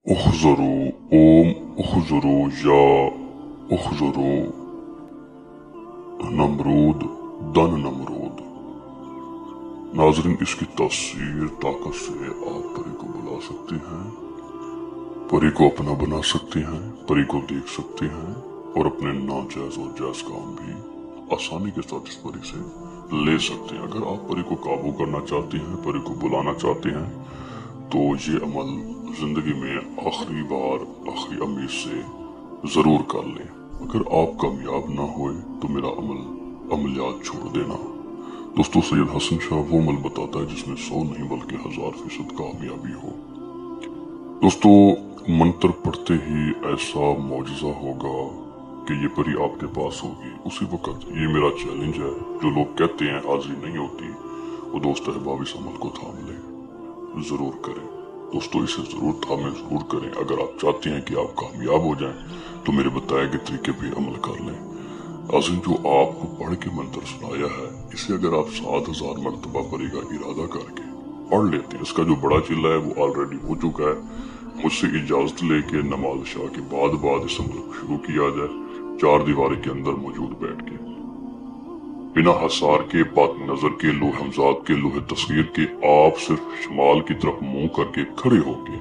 احذروا اوم احذروا یا احذروا نمرود دن نمرود۔ ناظرین، اس کی تاثیر طاقت سے آپ پری کو بلا سکتے ہیں، پری کو اپنا بنا سکتے ہیں، پری کو دیکھ سکتے ہیں اور اپنے ناجائز اور جائز کام بھی آسانی کے ساتھ اس پری سے لے سکتے ہیں۔ اگر آپ پری کو قابو کرنا چاہتے ہیں، پری کو بلانا چاہتے ہیں، تو یہ عمل زندگی میں آخری بار آخری امید سے ضرور کر لیں۔ اگر آپ کامیاب نہ ہوئے تو میرا عملیات چھوڑ دینا۔ دوستو، سید حسن شاہ وہ عمل بتاتا ہے جس میں 100 نہیں بلکہ 1000% کامیابی ہو۔ دوستو، منتر پڑھتے ہی ایسا معجزہ ہوگا کہ یہ پری آپ کے پاس ہوگی اسی وقت۔ یہ میرا چیلنج ہے۔ جو لوگ کہتے ہیں حاضری نہیں ہوتی، وہ دوست احباب اس عمل کو تھام لیں، ضرور کریں۔ دوستو، اسے ضرور تھامیں، ضرور کریں۔ اگر آپ چاہتے ہیں کہ آپ کامیاب ہو جائیں تو میرے بتائے گئے طریقے پہ عمل کر لیں۔ ناظرین، جو آپ کو پڑھ کے منتر سنایا ہے، اسے اگر آپ 7000 مرتبہ پری کا ارادہ کر کے پڑھ لیتے ہیں، اس کا جو بڑا چلہ ہے وہ آلریڈی ہو چکا ہے۔ مجھ سے اجازت لے کے نماز عشاء کے بعد اس عمل کو شروع کیا جائے، 4 دیواری کے اندر موجود بیٹھ کے، بنا حسار کے، بات نظر کے، لوح حمزات کے، لوح تصغیر کے، آپ صرف شمال کی طرف منہ کر کے کھڑے ہو کے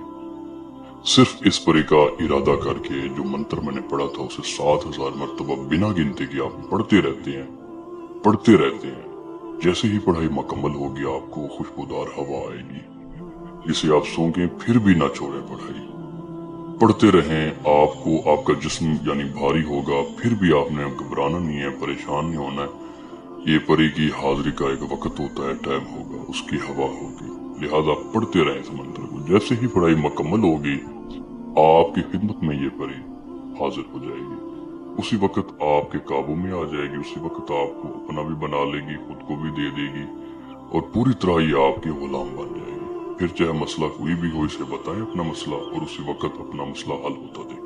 صرف اس پری کا ارادہ کر کے جو منتر میں نے پڑھا تھا اسے 7000 مرتبہ بنا گنتے کے آپ پڑھتے رہتے ہیں۔ جیسے ہی پڑھائی مکمل ہوگی، آپ کو خوشبودار ہوا آئے گی جسے آپ سونگیں پھر بھی نہ چھوڑیں پڑھائی، پڑھتے رہیں۔ آپ کو آپ کا جسم یعنی بھاری ہوگا، پھر بھی آپ نے گھبرانا نہیں ہے، پریشان نہیں ہونا ہے۔ یہ پری کی حاضری کا ایک وقت ہوتا ہے، ٹائم ہوگا، اس کی ہوا ہوگی، لہذا پڑھتے رہیں اس منتر کو۔ جیسے ہی پڑھائی مکمل ہوگی، آپ کی خدمت میں یہ پری حاضر ہو جائے گی، اسی وقت آپ کے قابو میں آ جائے گی، اسی وقت آپ کو اپنا بھی بنا لے گی، خود کو بھی دے دے گی اور پوری طرح یہ آپ کے غلام بن جائے گی۔ پھر چاہے مسئلہ کوئی بھی ہو، اسے بتائیں اپنا مسئلہ اور اسی وقت اپنا مسئلہ حل ہوتا دیکھیں۔